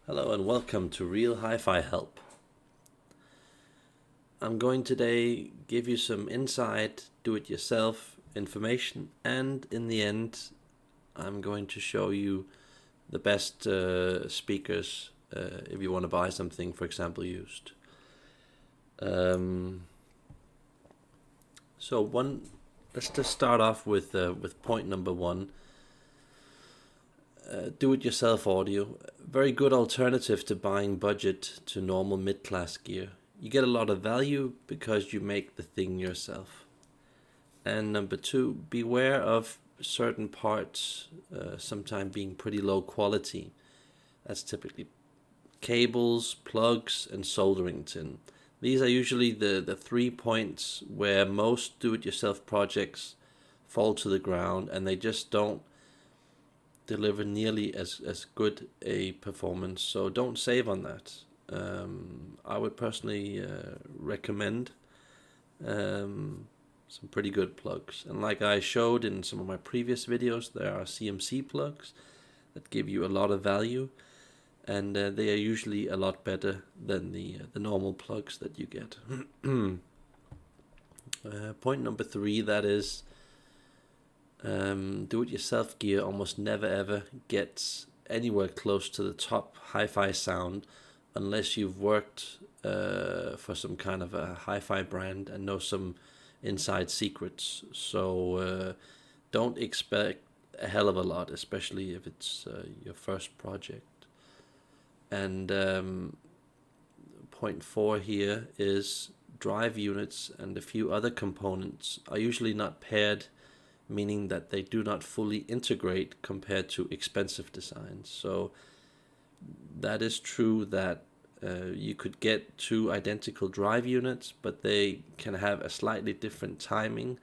Hello and welcome to Real Hi-Fi Help. I'm going today give you some insight, do-it-yourself information, and in the end, I'm going to show you the best speakers if you want to buy something, for example, used. Let's just start off with point number one. Do-it-yourself audio, very good alternative to buying budget to normal mid-class gear. You get a lot of value because you make the thing yourself. And number two, beware of certain parts sometimes being pretty low quality. That's typically cables, plugs, and soldering tin. These are usually the 3 points where most do-it-yourself projects fall to the ground, and they just don't deliver nearly as good a performance. So don't save on that. I would personally recommend some pretty good plugs. And like I showed in some of my previous videos, there are CMC plugs that give you a lot of value, and they are usually a lot better than the normal plugs that you get. Point number three, that is, do-it-yourself gear almost never ever gets anywhere close to the top hi-fi sound unless you've worked for some kind of a hi-fi brand and know some inside secrets. So don't expect a hell of a lot, especially if it's your first project. And point four here is drive units and a few other components are usually not paired, meaning that they do not fully integrate compared to expensive designs. So that is true that you could get two identical drive units, but they can have a slightly different timing,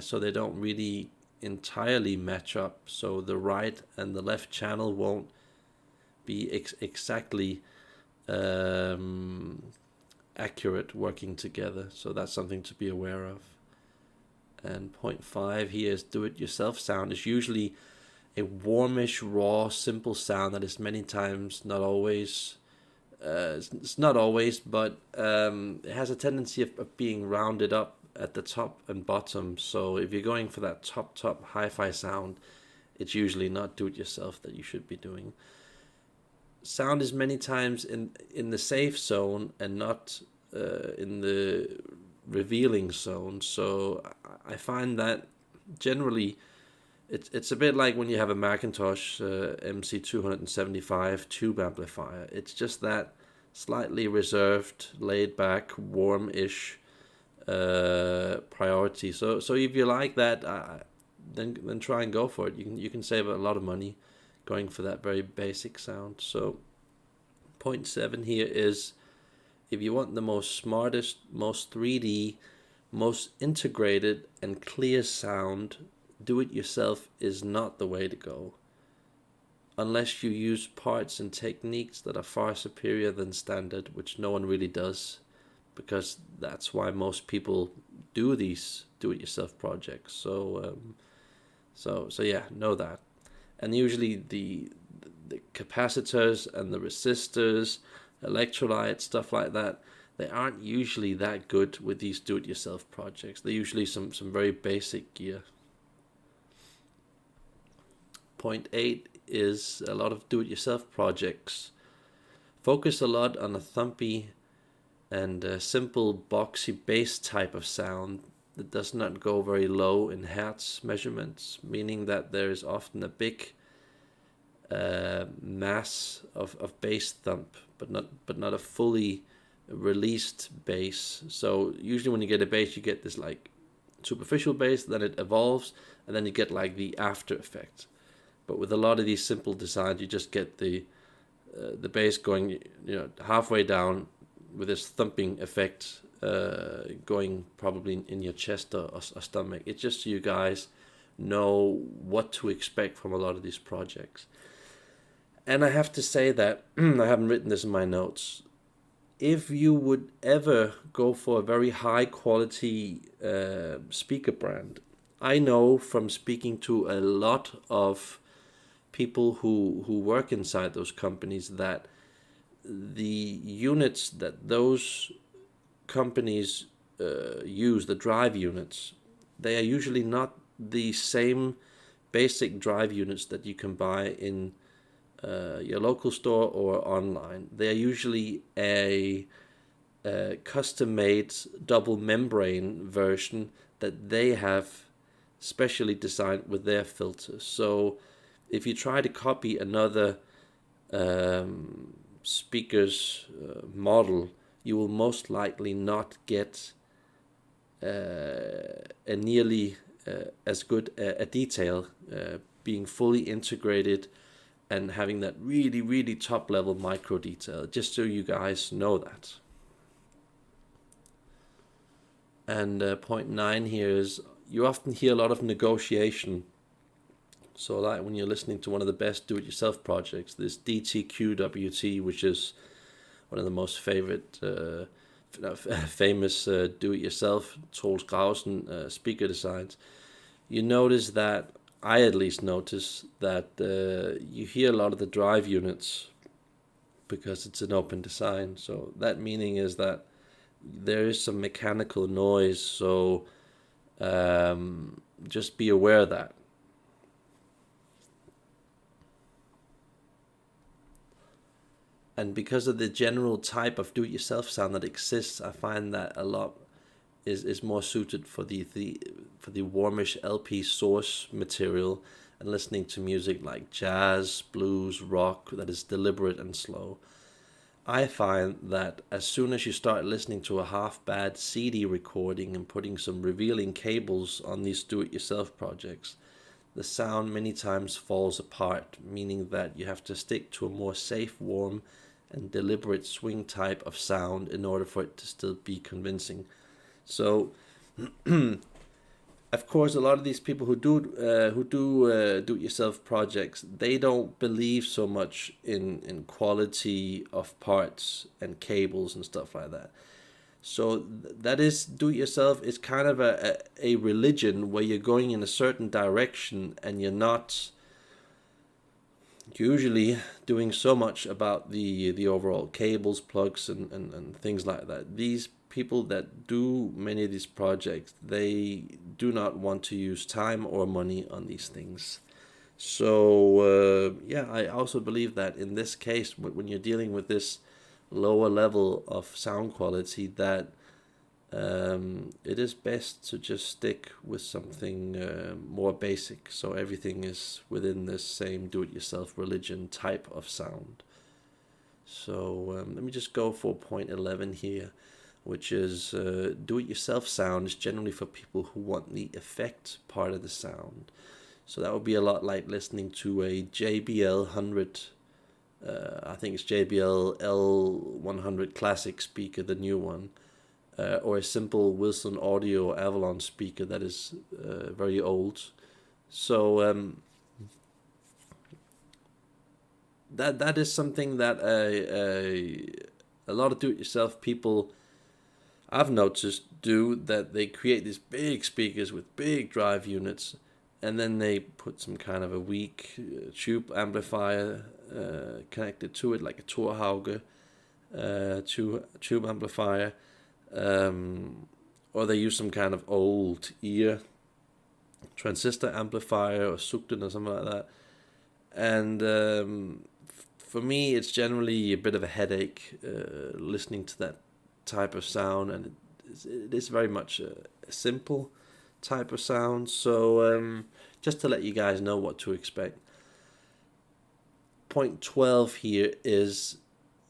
so they don't really entirely match up. So the right and the left channel won't be exactly accurate working together. So that's something to be aware of. And point five here is do-it-yourself sound is usually a warmish, raw, simple sound that is many times, not always, it's not always, but it has a tendency of being rounded up at the top and bottom. So if you're going for that top hi-fi sound, it's usually not do-it-yourself that you should be doing. Sound is many times in the safe zone and not in the revealing zone. So I find that generally it's a bit like when you have a Macintosh MC275 tube amplifier. It's just that slightly reserved, laid back, warm-ish priority. So if you like that, then try and go for it. You can save a lot of money going for that very basic sound. So point seven here is, if you want the most smartest, most 3D, most integrated and clear sound, do-it-yourself is not the way to go. Unless you use parts and techniques that are far superior than standard, which no one really does, because that's why most people do these do-it-yourself projects. So yeah, know that. And usually the capacitors and the resistors, electrolytes, stuff like that, they aren't usually that good with these do-it-yourself projects. They're usually some very basic gear. Point eight is a lot of do-it-yourself projects focus a lot on a thumpy and simple boxy bass type of sound that does not go very low in hertz measurements, meaning that there is often a big mass of bass thump, but not a fully released bass. So usually when you get a bass, you get this like superficial bass, then it evolves, and then you get like the after effect. But with a lot of these simple designs, you just get the bass going, halfway down with this thumping effect going probably in your chest or stomach. It's just so you guys know what to expect from a lot of these projects. And I have to say that, I haven't written this in my notes, if you would ever go for a very high quality speaker brand, I know from speaking to a lot of people who work inside those companies that the units that those companies use, the drive units, they are usually not the same basic drive units that you can buy in your local store or online. They are usually a custom-made double membrane version that they have specially designed with their filters. So if you try to copy another speaker's model, you will most likely not get a nearly as good a detail being fully integrated and having that really, really top level micro detail, just so you guys know that. And point 9 here is you often hear a lot of negotiation. So like when you're listening to one of the best do-it-yourself projects, this DTQWT, which is one of the most famous do-it-yourself Troels Grausen speaker designs, you notice that, I at least notice, that you hear a lot of the drive units because it's an open design. So that meaning is that there is some mechanical noise, so just be aware of that. And because of the general type of do-it-yourself sound that exists, I find that a lot is more suited for the warmish LP source material and listening to music like jazz, blues, rock that is deliberate and slow. I find that as soon as you start listening to a half-bad CD recording and putting some revealing cables on these do-it-yourself projects, the sound many times falls apart, meaning that you have to stick to a more safe, warm, and deliberate swing type of sound in order for it to still be convincing. So, of course, a lot of these people who do do-it-yourself projects, they don't believe so much in quality of parts and cables and stuff like that. So that is do-it-yourself is kind of a religion where you're going in a certain direction and you're not usually doing so much about the overall cables, plugs, and things like that. These people that do many of these projects, they do not want to use time or money on these things. So yeah, I also believe that in this case, when you're dealing with this lower level of sound quality, that it is best to just stick with something more basic, so everything is within this same do-it-yourself religion type of sound. So let me just go for point 11 here, which is do-it-yourself sound is generally for people who want the effect part of the sound. So that would be a lot like listening to a JBL 100, I think it's JBL L100 Classic speaker, the new one, or a simple Wilson Audio Avalon speaker that is very old. So that is something that a lot of do-it-yourself people I've noticed do, that they create these big speakers with big drive units, and then they put some kind of a weak tube amplifier connected to it, like a Torhauge tube amplifier, or they use some kind of old ear transistor amplifier or Sugden or something like that. And for me, it's generally a bit of a headache listening to that type of sound, and it is very much a simple type of sound. So just to let you guys know what to expect. Point 12 here is,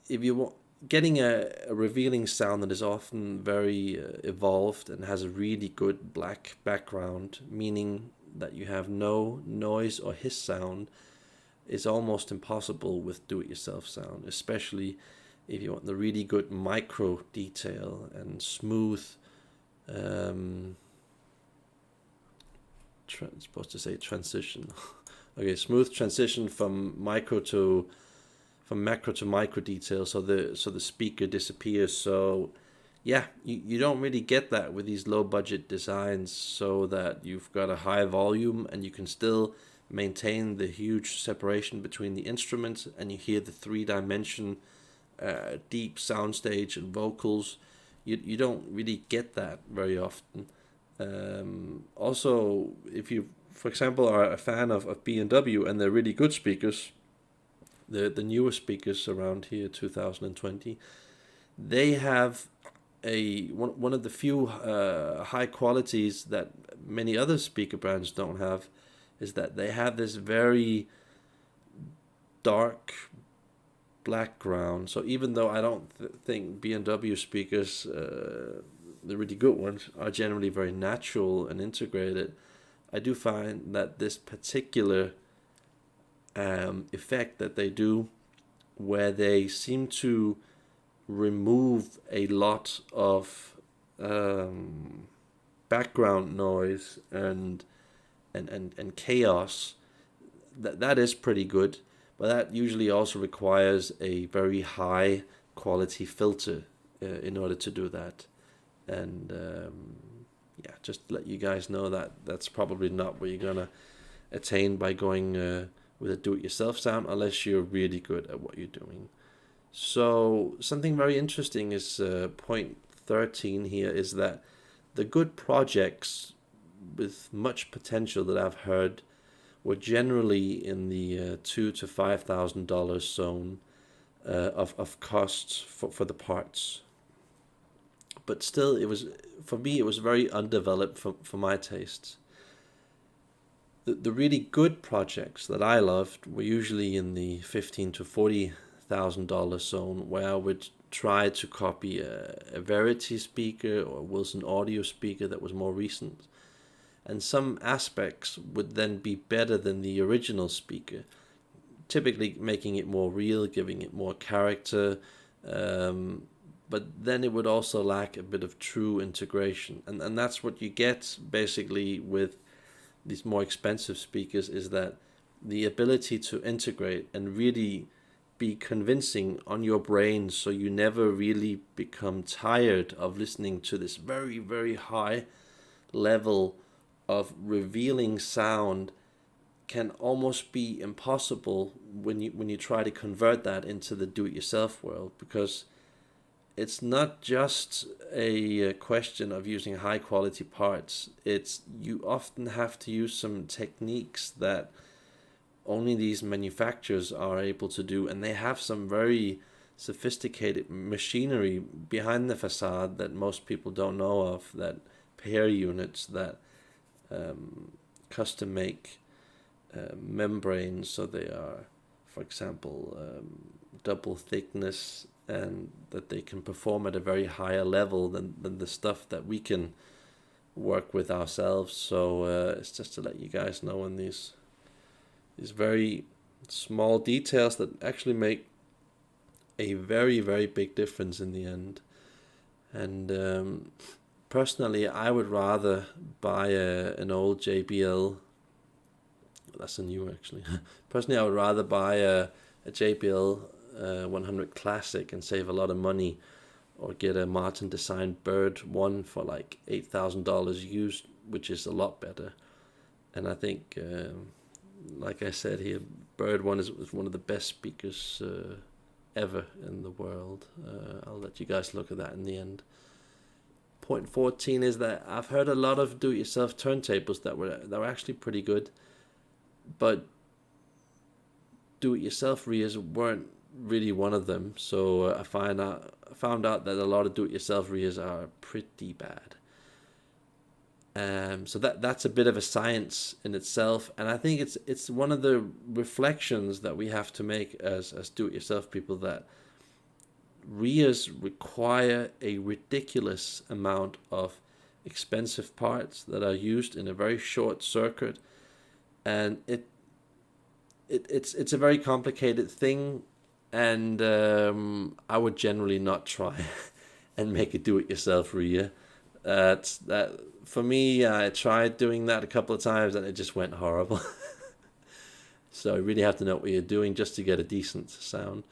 if you want getting a revealing sound that is often very evolved and has a really good black background, meaning that you have no noise or hiss sound, is almost impossible with do-it-yourself sound, especially if you want the really good micro detail and smooth supposed to say transition. Okay, smooth transition from macro to micro detail, so the speaker disappears. So yeah, you don't really get that with these low budget designs, so that you've got a high volume and you can still maintain the huge separation between the instruments, and you hear the 3-dimension deep soundstage and vocals. You don't really get that very often. Also, if you, for example, are a fan of B&W and they're really good speakers, the newer speakers around here, 2020, they have one of the few high qualities that many other speaker brands don't have, is that they have this very dark background. So even though I don't think B&W speakers, the really good ones, are generally very natural and integrated, I do find that this particular effect that they do, where they seem to remove a lot of background noise and chaos, that is pretty good. But that usually also requires a very high quality filter in order to do that. And yeah, just to let you guys know that that's probably not what you're gonna attain by going with a do-it-yourself sound, unless you're really good at what you're doing. So something very interesting is point 13 here, is that the good projects with much potential that I've heard were generally in the $2,000 to $5,000 zone of costs for the parts. But still, it was, for me, it was very undeveloped for my tastes. The really good projects that I loved were usually in the $15,000 to $40,000 zone, where I would try to copy a Verity speaker or a Wilson Audio speaker that was more recent. And some aspects would then be better than the original speaker, typically making it more real, giving it more character, but then it would also lack a bit of true integration. And that's what you get basically with these more expensive speakers, is that the ability to integrate and really be convincing on your brain, so you never really become tired of listening to this very, very high level of revealing sound, can almost be impossible when you try to convert that into the do-it-yourself world, because it's not just a question of using high quality parts. It's, you often have to use some techniques that only these manufacturers are able to do, and they have some very sophisticated machinery behind the facade that most people don't know of, that pair units, that custom make membranes, so they are, for example, double thickness, and that they can perform at a very higher level than the stuff that we can work with ourselves. So it's just to let you guys know, in these very small details that actually make a very, very big difference in the end. And personally, I would rather buy an old JBL. That's a new, actually. Personally, I would rather buy a JBL 100 Classic and save a lot of money, or get a Martin Design Bird 1 for like $8,000 used, which is a lot better. And I think, like I said here, Bird 1 is one of the best speakers ever in the world. I'll let you guys look at that in the end. Point 14 is that I've heard a lot of do-it-yourself turntables that were actually pretty good, but do-it-yourself rears weren't really one of them. So I found out that a lot of do-it-yourself rears are pretty bad. So that's a bit of a science in itself, and I think it's one of the reflections that we have to make as do-it-yourself people, that rears require a ridiculous amount of expensive parts that are used in a very short circuit, and it's a very complicated thing, and I would generally not try and make a do-it-yourself rear. That for me, I tried doing that a couple of times and it just went horrible. So you really have to know what you're doing just to get a decent sound.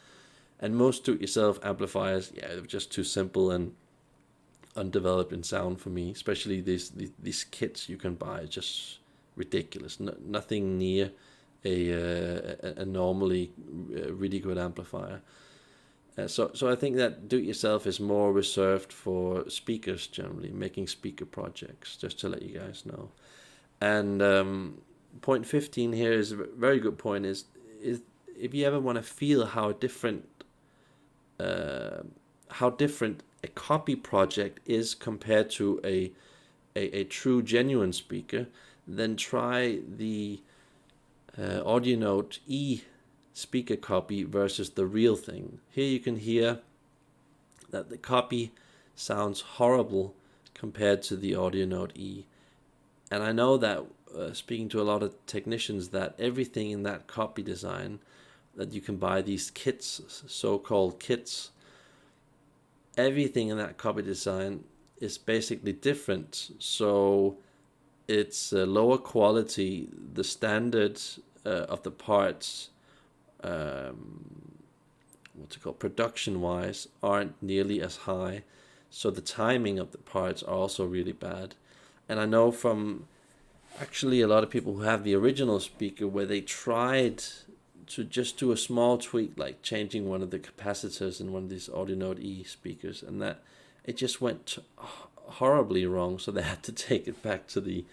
And most do-it-yourself amplifiers, yeah, they're just too simple and undeveloped in sound for me. Especially these kits you can buy, just ridiculous. Nothing near a normally really good amplifier. So I think that do-it-yourself is more reserved for speakers generally, making speaker projects, just to let you guys know. And point 15 here is a very good point, is if you ever want to feel uh, how different a copy project is compared to a true genuine speaker, then try the AudioNote E speaker copy versus the real thing. Here you can hear that the copy sounds horrible compared to the AudioNote E. And I know that speaking to a lot of technicians, that everything in that copy design, that you can buy these kits, so-called kits, everything in that copy design is basically different. So it's lower quality. The standards of the parts, production-wise, aren't nearly as high. So the timing of the parts are also really bad. And I know from actually a lot of people who have the original speaker where they tried to just do a small tweak, like changing one of the capacitors in one of these AudioNote E speakers, and that it just went horribly wrong. So they had to take it back to the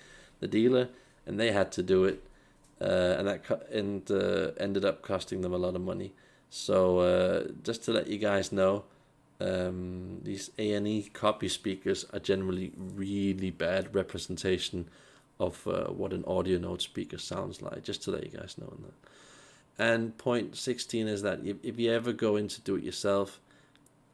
dealer, and they had to do it, and that ended up costing them a lot of money. So just to let you guys know, these A&E copy speakers are generally really bad representation of what an AudioNote speaker sounds like, just to let you guys know that. And point 16 is that if you ever go into do-it-yourself,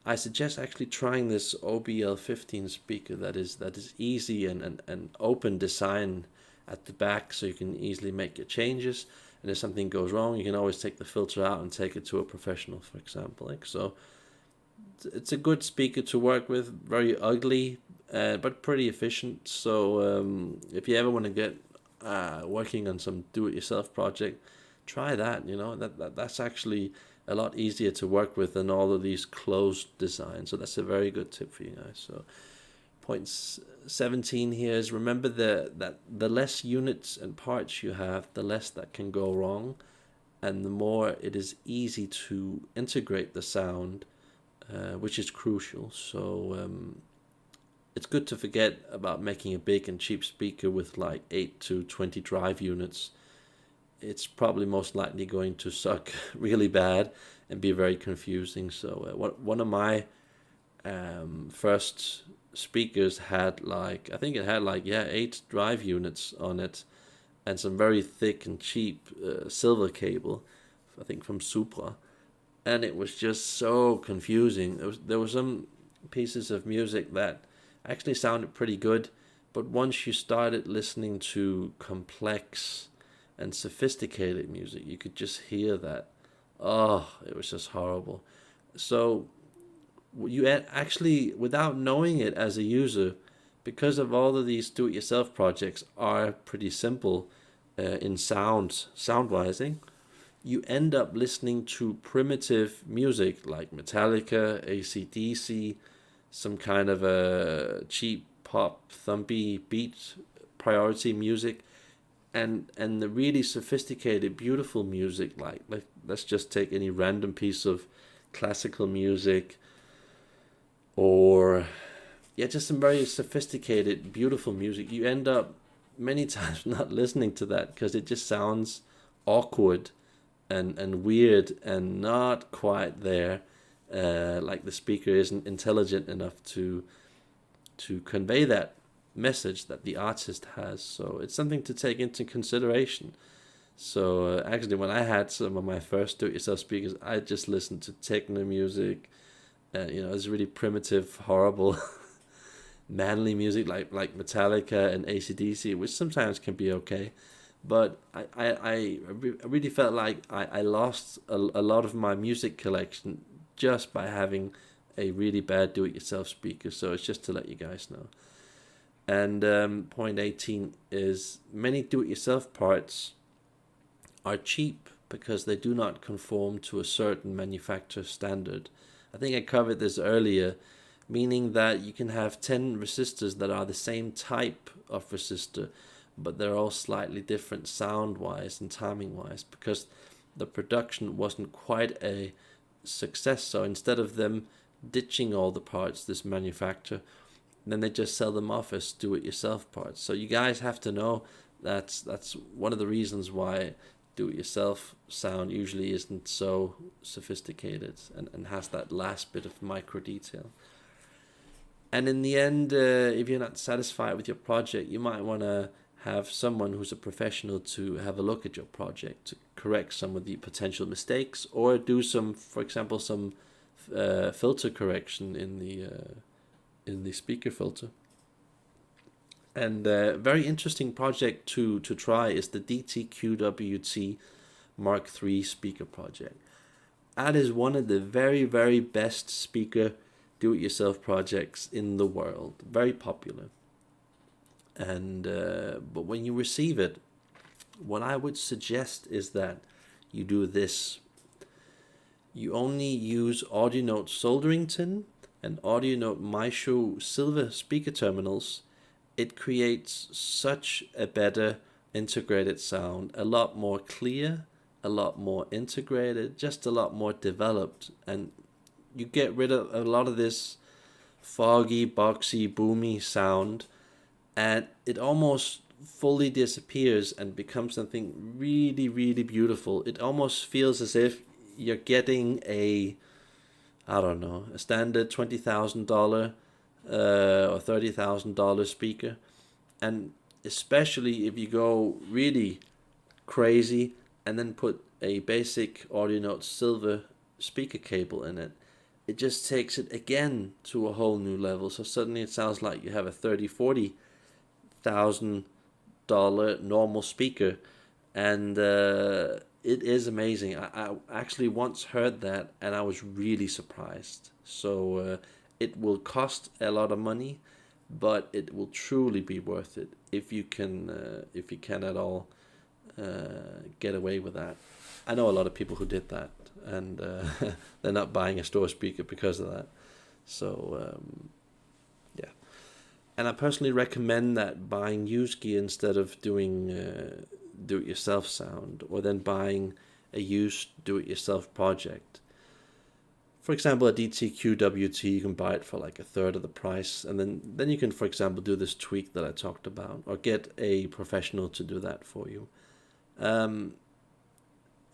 I suggest actually trying this OBL15 speaker that is easy and open design at the back, so you can easily make your changes. And if something goes wrong, you can always take the filter out and take it to a professional, for example. So it's a good speaker to work with, very ugly, but pretty efficient. So if you ever want to get working on some do-it-yourself project, try that. That's actually a lot easier to work with than all of these closed designs. So that's a very good tip for you guys. So point 17 here is, remember that the less units and parts you have, the less that can go wrong, and the more it is easy to integrate the sound, which is crucial. So it's good to forget about making a big and cheap speaker with like 8 to 20 drive units. It's probably most likely going to suck really bad and be very confusing. So one of my first speakers had I think it had 8 drive units on it, and some very thick and cheap silver cable, I think from Supra. And it was just so confusing. There were some pieces of music that actually sounded pretty good, but once you started listening to complex and sophisticated music, you could just hear that. Oh, it was just horrible. So you actually, without knowing it as a user, because of all of these do-it-yourself projects are pretty simple in sound-wising, you end up listening to primitive music like Metallica, AC/DC, some kind of a cheap pop, thumpy beat priority music, and the really sophisticated, beautiful music, like let's just take any random piece of classical music, or just some very sophisticated, beautiful music. You end up many times not listening to that because it just sounds awkward and weird and not quite there. Like the speaker isn't intelligent enough to convey that message that the artist has. So it's something to take into consideration. So actually, when I had some of my first do-it-yourself speakers, I just listened to techno music. It's really primitive, horrible, manly music like Metallica and AC/DC, which sometimes can be okay. But I really felt like I lost a lot of my music collection just by having a really bad do-it-yourself speaker. So it's just to let you guys know. And point 18 is, many do-it-yourself parts are cheap because they do not conform to a certain manufacturer standard. I think I covered this earlier, meaning that you can have 10 resistors that are the same type of resistor, but they're all slightly different sound-wise and timing-wise because the production wasn't quite a success. So instead of them ditching all the parts, this manufacturer, then they just sell them off as do-it-yourself parts. So you guys have to know that's one of the reasons why do-it-yourself sound usually isn't so sophisticated and has that last bit of micro detail. And in the end, if you're not satisfied with your project, you might want to have someone who's a professional to have a look at your project to correct some of the potential mistakes, or do some, for example, some filter correction in the speaker filter. And a very interesting project to try is the DTQWT Mark III speaker project. That is one of the very, very best speaker do-it-yourself projects in the world. Very popular. And but when you receive it, what I would suggest is that you do this. You only use AudioNote soldering tin and AudioNote Maestro silver speaker terminals. It creates such a better integrated sound, a lot more clear, a lot more integrated, just a lot more developed, and you get rid of a lot of this foggy, boxy, boomy sound, and it almost fully disappears and becomes something really, really beautiful. It almost feels as if you're getting a standard $20,000 or $30,000 speaker. And especially if you go really crazy and then put a basic AudioNote silver speaker cable in it, it just takes it again to a whole new level. So suddenly it sounds like you have a $30,000-$40,000 normal speaker, and it is amazing. I actually once heard that and I was really surprised. So it will cost a lot of money, but it will truly be worth it if you can at all get away with that. I know a lot of people who did that, and they're not buying a store speaker because of that. So yeah, and I personally recommend that buying used gear instead of doing do-it-yourself sound, or then buying a used do-it-yourself project. For example, a DTQWT, you can buy it for like a third of the price, and then you can, for example, do this tweak that I talked about, or get a professional to do that for you.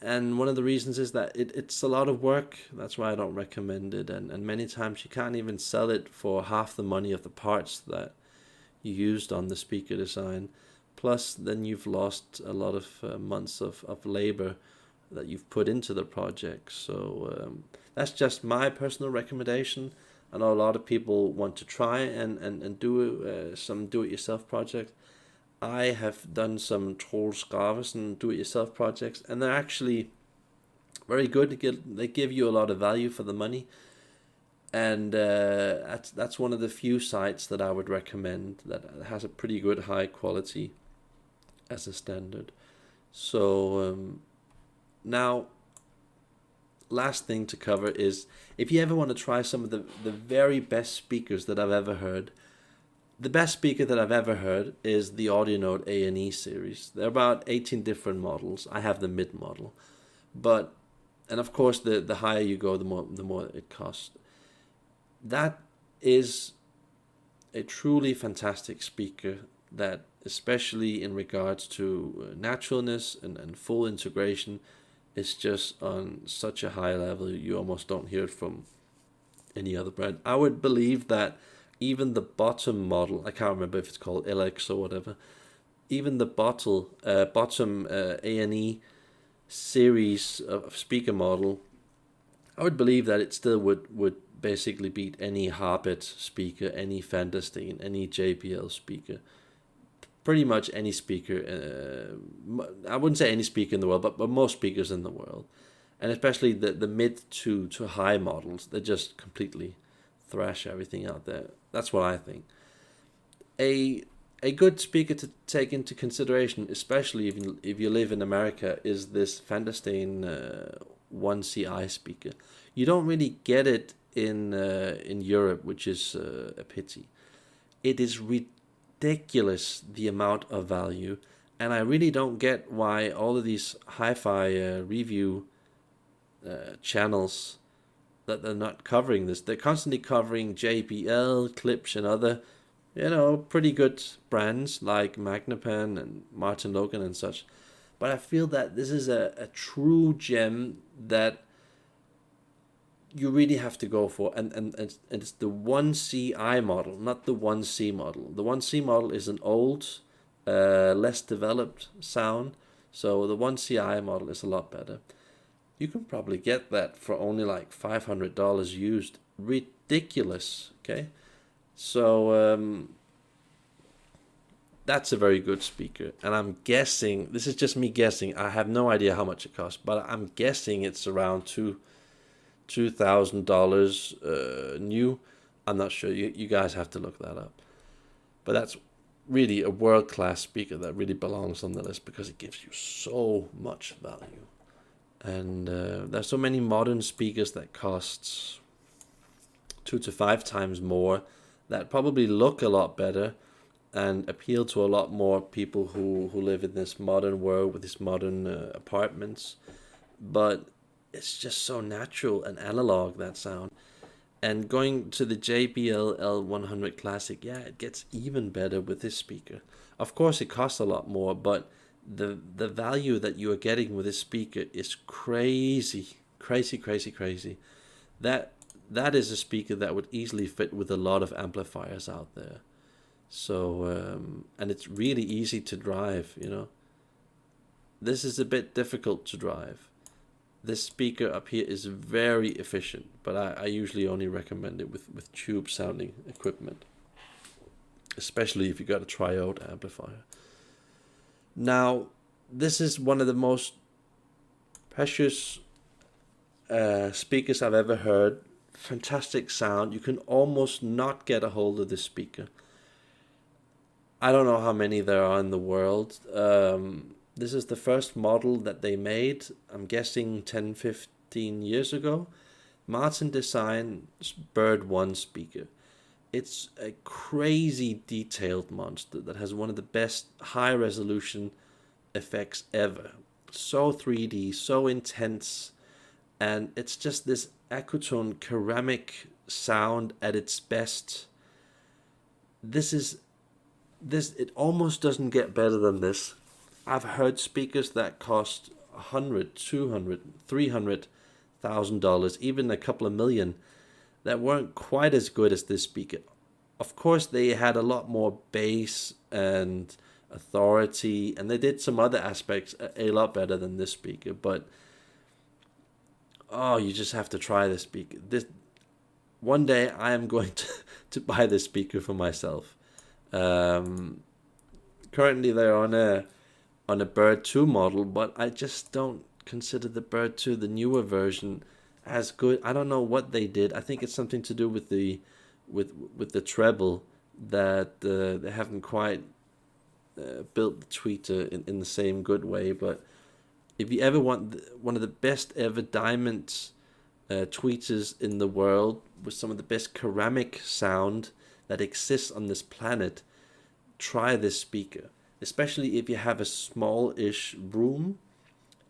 And one of the reasons is that it's a lot of work. That's why I don't recommend it, and many times you can't even sell it for half the money of the parts that you used on the speaker design. Plus, then you've lost a lot of months of labor that you've put into the project. So that's just my personal recommendation. I know a lot of people want to try and do some do-it-yourself projects. I have done some Troels Graversen do-it-yourself projects, and they're actually very good. They give you a lot of value for the money, and that's one of the few sites that I would recommend that has a pretty good high quality as a standard. So now, last thing to cover is, if you ever want to try some of the very best speakers that I've ever heard, the best speaker that I've ever heard is the AudioNote A&E series. There are about 18 different models. I have the mid model, and of course the higher you go, the more it costs. That is a truly fantastic speaker that, especially in regards to naturalness and full integration, is just on such a high level you almost don't hear it from any other brand. I would believe that even the bottom model, I can't remember if it's called LX or whatever, even the bottom A&E series of speaker model, I would believe that it still would basically beat any Harbit speaker, any Fantasteen, any JBL speaker, pretty much any speaker. I wouldn't say any speaker in the world, but most speakers in the world. And especially the mid to high models, they just completely thrash everything out there. That's what I think. A good speaker to take into consideration, especially if you live in America, is this Fantasteen 1CI speaker. You don't really get it in Europe, which is a pity. It is ridiculous, the amount of value, and I really don't get why all of these hi-fi review channels that they're not covering this. They're constantly covering JBL, Klipsch, and other, pretty good brands like Magnapan and Martin Logan and such. But I feel that this is a true gem that you really have to go for. And it's the 1CI model, not the 1C model. The 1C model is an old, less developed sound. So the 1CI model is a lot better. You can probably get that for only like $500 used. Ridiculous, okay? So that's a very good speaker. And I'm guessing, this is just me guessing, I have no idea how much it costs, but I'm guessing it's around $2,000 new. I'm not sure. You guys have to look that up. But that's really a world-class speaker that really belongs on the list because it gives you so much value. And there's so many modern speakers that cost 2 to 5 times more that probably look a lot better and appeal to a lot more people who live in this modern world with these modern apartments. But it's just so natural and analog, that sound. And going to the JBL L100 Classic, yeah, it gets even better with this speaker. Of course, it costs a lot more, but the value that you are getting with this speaker is crazy. That is a speaker that would easily fit with a lot of amplifiers out there. So, and it's really easy to drive, This is a bit difficult to drive. This speaker up here is very efficient, but I usually only recommend it with tube sounding equipment, especially if you got a triode amplifier. Now, this is one of the most precious speakers I've ever heard. Fantastic sound. You can almost not get a hold of this speaker. I don't know how many there are in the world. This is the first model that they made, I'm guessing 10, 15 years ago. Martin designed Bird 1 speaker. It's a crazy detailed monster that has one of the best high resolution effects ever. So 3D, so intense, and it's just this Ecotone ceramic sound at its best. It almost doesn't get better than this. I've heard speakers that cost $100, $200, $300,000, even a couple of million, that weren't quite as good as this speaker. Of course, they had a lot more bass and authority, and they did some other aspects a lot better than this speaker. But you just have to try this speaker. One day I am going to buy this speaker for myself. Currently, they're on a Bird 2 model, but I just don't consider the Bird 2, the newer version, as good. I don't know what they did. I think it's something to do with the treble that they haven't quite built the tweeter in the same good way. But if you ever want one of the best ever diamond tweeters in the world with some of the best ceramic sound that exists on this planet, try this speaker. Especially if you have a small-ish room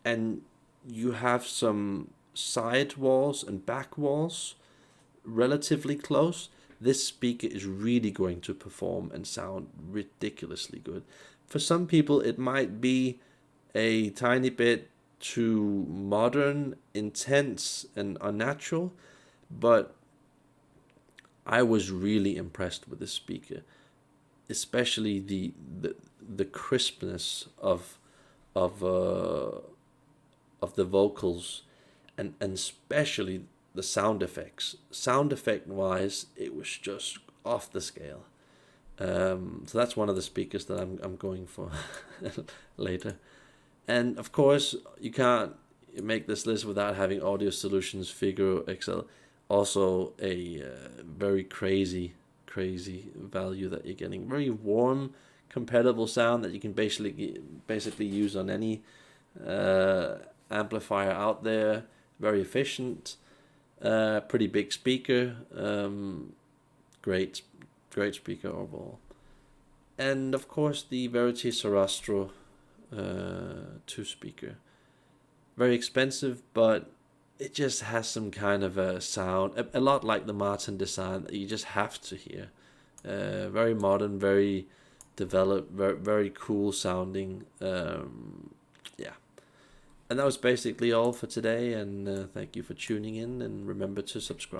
and you have some side walls and back walls relatively close, this speaker is really going to perform and sound ridiculously good. For some people, it might be a tiny bit too modern, intense, and unnatural, but I was really impressed with this speaker, especially the crispness of the vocals, and especially the sound effects. Sound effect wise, it was just off the scale. So that's one of the speakers that I'm going for later. And of course, you can't make this list without having Audio Solutions Figaro XL. Also a very crazy value that you're getting. Very warm, compatible sound that you can basically use on any amplifier out there. Very efficient, pretty big speaker, great speaker overall. And of course the Verity Sarastro 2 speaker. Very expensive, but it just has some kind of a sound, a lot like the Martin design that you just have to hear. Very modern, very developed, very cool sounding. Yeah. And that was basically all for today. And thank you for tuning in. And remember to subscribe.